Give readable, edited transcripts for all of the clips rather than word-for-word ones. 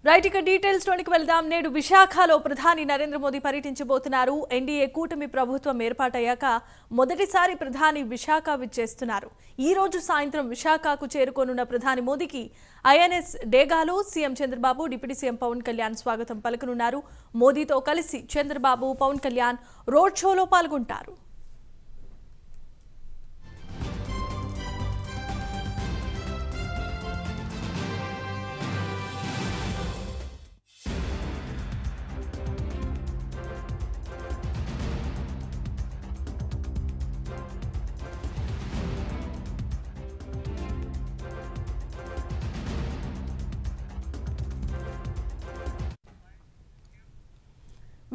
Right ఇక details లోనికి వెళ్దాం. నేడు విశాఖలో ప్రధాని నరేంద్ర మోదీ పర్యటించబోతున్నారు. ఎన్డీఏ కూటమి ప్రభుత్వం ఏర్పాటయ్యాక మొదటిసారి ప్రధాని విశాఖ విచ్చేస్తున్నారు. ఈ రోజు సాయంత్రం విశాఖకు చేరుకోనున్న ప్రధాని మోదీకి ఐఎన్ఎస్ డేగాలో CM Chandrababu, deputy CM Pawan Kalyan స్వాగతం పలకనున్నారు. మోదీతో కలిసి చంద్రబాబు, పవన్ కళ్యాణ్ రోడ్ షోలో పాల్గొంటారు.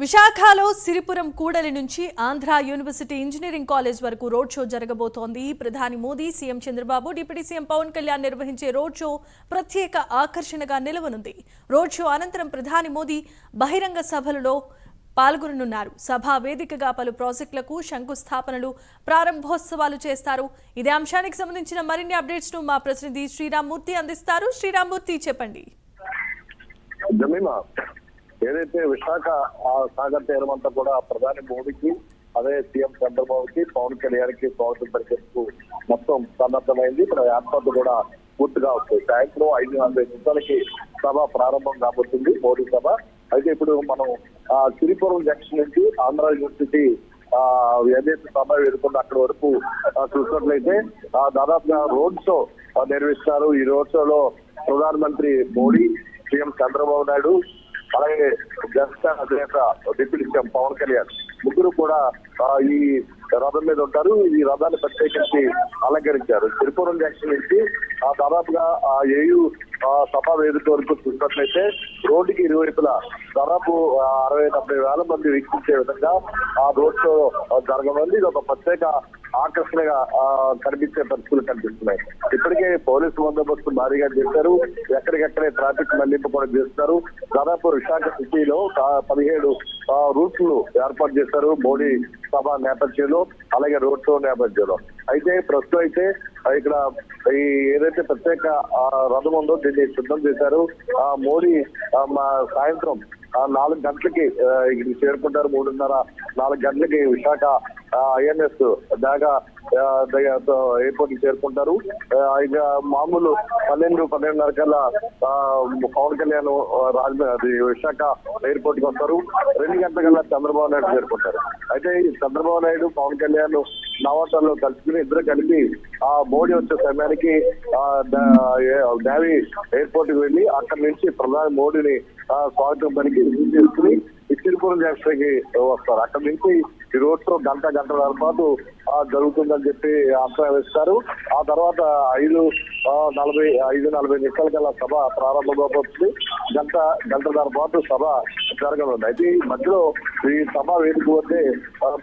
విశాఖలో సిరిపురం కూడలి నుంచి ఆంధ్ర యూనివర్సిటీ ఇంజనీరింగ్ కాలేజ్ వరకు రోడ్ షో జరగబోతోంది. ప్రధాని Modi, CM Chandrababu, deputy CM Pawan Kalyan నిర్వహించే రోడ్ షో ప్రత్యేక ఆకర్షణగా నిలవనుంది. రోడ్ షో అనంతరం ప్రధాని మోదీ బహిరంగ సభలలో పాల్గొననున్నారు. సభా వేదికగా పలు ప్రాజెక్టులకు శంకుస్థాపనలు, ప్రారంభోత్సవాలు చేస్తారు. ఇదే అంశానికి సంబంధించిన మరిన్ని అప్డేట్స్ ను మా ప్రతినిధి శ్రీరామ్మూర్తి అందిస్తారు. శ్రీరామ్మూర్తి, చెప్పండి. ఏదైతే విశాఖ సాగర్ తీరం అంతా కూడా ప్రధాని మోడీకి, అదే సీఎం చంద్రబాబుకి, పవన్ కళ్యాణ్కి స్వాగతం పరిచేందుకు మొత్తం సన్నద్ధమైంది. ఇప్పుడు ఏర్పాట్లు కూడా పూర్తిగా వస్తాయి. సాయంత్రం 5:40 నిమిషాలకి సభ ప్రారంభం కాబోతుంది, మోడీ సభ. అయితే ఇప్పుడు మనం సిరిపురం జంక్షన్ నుంచి ఆంధ్ర యూనివర్సిటీ ఏదైతే సభ వెళ్తుందో అక్కడ వరకు చూసినట్లయితే దాదాపుగా రోడ్ షో నిర్వహిస్తారు. ఈ రోడ్ షోలో ప్రధానమంత్రి మోడీ, సీఎం చంద్రబాబు నాయుడు, అలాగే జనసేన అధినేత డిప్యూటీ సీఎం పవన్ కళ్యాణ్ ముగ్గురు కూడా ఈ రథం మీద ఉంటారు. ఈ రథాన్ని ప్రత్యేకించి అలంకరించారు. తిరుపురం జంక్షన్ నుంచి దాదాపుగా ఏయూ సభా వేదిక వరకు చూసినట్లయితే రోడ్డుకి ఇరువైపులా దాదాపు 60-70 వేల మంది వీక్షించే విధంగా ఆ రోడ్ షో జరగనుంది. ఇది ఒక ప్రత్యేక ఆకర్షణగా కనిపించే పరిస్థితులు కనిపిస్తున్నాయి. ఇప్పటికే పోలీసు బందోబస్తు భారీగా చేశారు. ఎక్కడికెక్కడే ట్రాఫిక్ మళ్లింపు కూడా చేస్తున్నారు. దాదాపు విశాఖ సిటీలో 17 రూట్లు ఏర్పాటు చేశారు మోడీ సభ నేపథ్యంలో, అలాగే రోడ్ షో నేపథ్యంలో. అయితే ప్రస్తుతం అయితే ఇక్కడ ఈ ఏదైతే ప్రత్యేక రథం ఉందో దీన్ని సిద్ధం చేశారు. మోడీ సాయంత్రం 4 గంటలకి ఇక్కడ చేరుకుంటారు. 3:30-4 గంటలకి విశాఖ ఐఎన్ఎస్ దాగా ఎయిర్పోర్ట్ కి చేరుకుంటారు. ఇక మామూలు 12-12:30 కల్లా పవన్ కళ్యాణ్ విశాఖ ఎయిర్పోర్ట్ కి వస్తారు. 2 గంటల కల్లా చంద్రబాబు నాయుడు చేరుకుంటారు. అయితే చంద్రబాబు నాయుడు, పవన్ కళ్యాణ్ నవాటర్లో కలుసుకుని ఇద్దరు కలిపి మోడీ వచ్చే సమయానికి నేవీ ఎయిర్పోర్ట్ కి వెళ్లి అక్కడి నుంచి ప్రధాని మోడీని స్వాగతం పనికి రిసీవ్ చేసుకుని తిరుపురం జంక్షన్ కి వస్తారు. అక్కడి నుంచి ఈ రోడ్ షో గంటన్నర పాటు జరుగుతుందని చెప్పి అంచనా వేస్తారు. ఆ తర్వాత 5:40 నిమిషాల కల్లా సభ ప్రారంభం కాబోతుంది. గంటన్నర పాటు సభ జరగనుంది. అయితే ఈ మధ్యలో ఈ సభ వేదిక వద్దే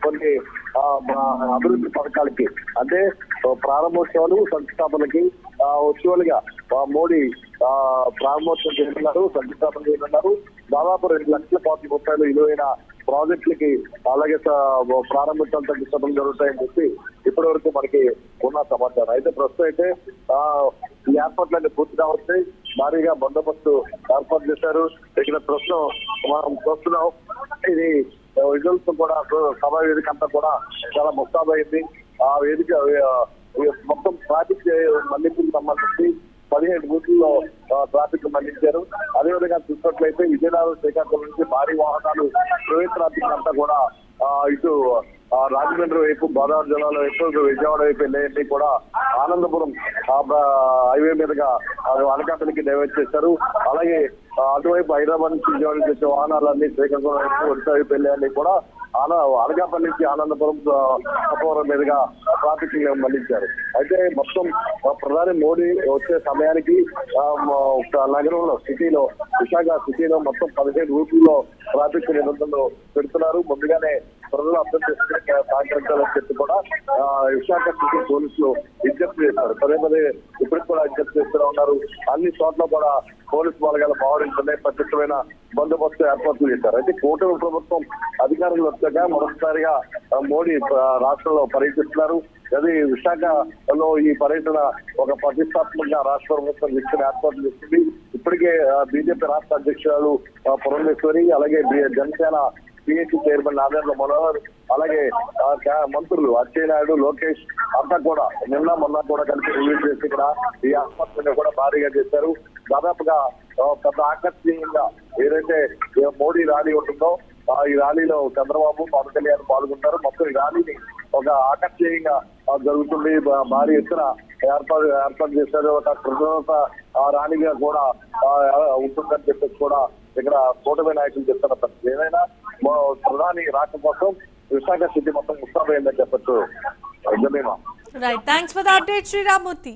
కొన్ని అభివృద్ధి పథకాలకి, అంటే ప్రారంభోత్సవాలు, శంకుస్థాపనకి వర్చువల్గా మోడీ ప్రారంభోత్సవం చేస్తున్నారు, శంకుస్థాపన చేస్తున్నారు. దాదాపు 2 లక్షల కోట్ల రూపాయలు విలువైన ప్రాజెక్టులకి అలాగే ప్రారంభోత్సవాలు, శంకుస్థాపన జరుగుతాయని చెప్పి ఇప్పటి వరకు మనకి ఉన్న సమాచారం. అయితే ప్రస్తుతం అయితే ఈ ఏర్పాట్లన్నీ పూర్తిగా వస్తాయి. భారీగా బందోబస్తు ఏర్పాటు చేశారు. ఇక్కడ ప్రస్తుతం మనం చూస్తున్నాం, ఇది విజువల్స్ కూడా సభా వేదిక అంతా కూడా చాలా ముస్తాబైంది. ఆ వేదిక మొత్తం ట్రాఫిక్ మళ్లింపుకి సంబంధించి 17 బూత్లలో ట్రాఫిక్ మళ్లించారు. అదేవిధంగా చూసినట్లయితే విజయనగరం, శ్రీకాకుళం నుంచి భారీ వాహనాలు ప్రైవేట్ ట్రాఫిక్ అంతా కూడా ఇటు రాజమండ్రి వైపు, గోదావరి జిల్లాలో వైపు, విజయవాడ వైపు వెళ్ళేది కూడా ఆనందపురం హైవే మీదుగా అనకాపల్లికి డైవర్ట్ చేశారు. అలాగే అటువైపు హైదరాబాద్ నుంచి విజయవాడ చేసే వాహనాలన్నీ శ్రీకాకుళం వైపు, ఒడిశా వైపు వెళ్ళేవన్నీ కూడా అనకాపల్లి నుంచి ఆనందపురం మీదుగా ట్రాఫిక్ మళ్లించారు. అయితే మొత్తం ప్రధాని మోడీ వచ్చే సమయానికి నగరంలో, సిటీలో, విశాఖ సిటీలో మొత్తం 17 రూట్లలో ట్రాఫిక్ నిబంధనలు పెడుతున్నారు. ముందుగానే ప్రజలు అర్థం చేసుకుని సహకరించాలని చెప్పి కూడా విశాఖ సిటీ పోలీసులు విజ్ఞప్తి చేస్తారు. పదే ఇప్పటికి కూడా విజ్ఞప్తి చేస్తూనే ఉన్నారు. అన్ని చోట్ల కూడా పోలీసు బలగాలు మోహరించే ప్రత్యేకమైన బందోబస్తు ఏర్పాట్లు చేశారు. అయితే కూటమి ప్రభుత్వం అధికారులు వచ్చాక మొదటిసారిగా మోడీ రాష్ట్రంలో పర్యటిస్తున్నారు. అది విశాఖలో ఈ పర్యటన ఒక ప్రతిష్టాత్మకంగా రాష్ట్ర ప్రభుత్వం దృష్టిని ఏర్పాటు చేస్తుంది. ఇప్పటికే బీజేపీ రాష్ట్ర అధ్యక్షురాలు పురంధేశ్వరి, అలాగే జనసేన పిఎస్సి చైర్మన్ నారాయణ మనోహర్, అలాగే మంత్రులు అచ్చెన్నాయుడు, లోకేష్ అంతా కూడా నిన్న మొన్న కూడా కలిసి రివ్యూ చేసి ఇక్కడ ఈ ఆసుపత్రిని కూడా భారీగా చేశారు. దాదాపుగా పెద్ద ఆకర్షణీయంగా ఏదైతే మోడీ ర్యాలీ ఉంటుందో ఈ ర్యాలీలో చంద్రబాబు, పవన్ కళ్యాణ్ పాల్గొంటారు. మొత్తం ఈ ర్యాలీని ఒక ఆకర్షణీయంగా జరుగుతుంది. భారీ ఎత్తున ఏర్పాటు చేశారు. ఒక కృతజ్ఞత ర్యాలీగా కూడా ఉంటుందని చెప్పేసి కూడా ఇక్కడ కూటమి నాయకులు చెప్తున్న పరిస్థితి. ఏదైనా ప్రధాని రాక కోసం విశాఖ సిటీ మొత్తం ఉత్సాహమైందని చెప్పచ్చు. Jemima. Right, thanks for the update Sriramamurthy.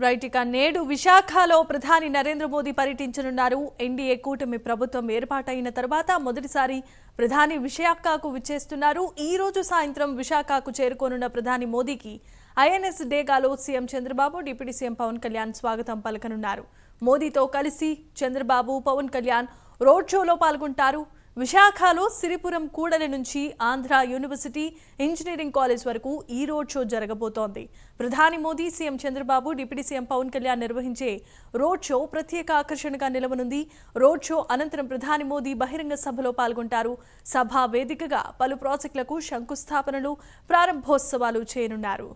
Right, ఇక నేడు విశాఖలో ప్రధాని నరేంద్ర మోదీ పర్యటించనున్నారు. ఎన్డీఏ కూటమి ప్రభుత్వం ఏర్పాటైన తర్వాత మొదటిసారి ప్రధాని విశాఖకు విచ్చేస్తున్నారు. ఈ రోజు సాయంత్రం విశాఖకు చేరుకోనున్న ప్రధాని మోదీకి ఐఎన్ఎస్ డేగాలో CM Chandrababu, deputy CM Pawan Kalyan స్వాగతం పలకనున్నారు. మోదీతో కలిసి చంద్రబాబు, పవన్ కళ్యాణ్ రోడ్ షోలో పాల్గొంటారు. విశాఖలో సిరిపురం కూడలి నుంచి ఆంధ్ర యూనివర్సిటీ ఇంజనీరింగ్ కాలేజ్ వరకు ఈ రోడ్ షో జరగబోతోంది. ప్రధాని Modi, CM Chandrababu, deputy CM Pawan Kalyan నిర్వహించే రోడ్ షో ప్రత్యేక ఆకర్షణగా నిలవనుంది. రోడ్ షో అనంతరం ప్రధాని మోదీ బహిరంగ సభలో పాల్గొంటారు. సభా వేదికగా పలు ప్రాజెక్టులకు శంకుస్థాపనలు, ప్రారంభోత్సవాలు చేయనున్నారు.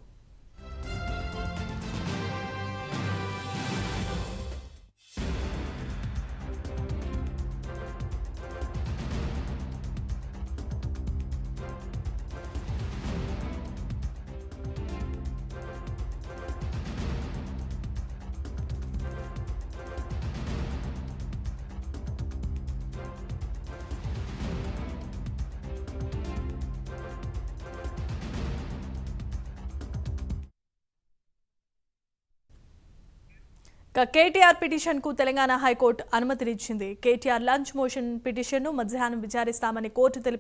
కేటీఆర్ పిటిషన్ కు తెలంగాణ హైకోర్టు అనుమతినిచ్చింది. కేటీఆర్ లంచ్ మోషన్ పిటిషన్ ను మధ్యాహ్నం విచారిస్తామని కోర్టు తెలిపింది.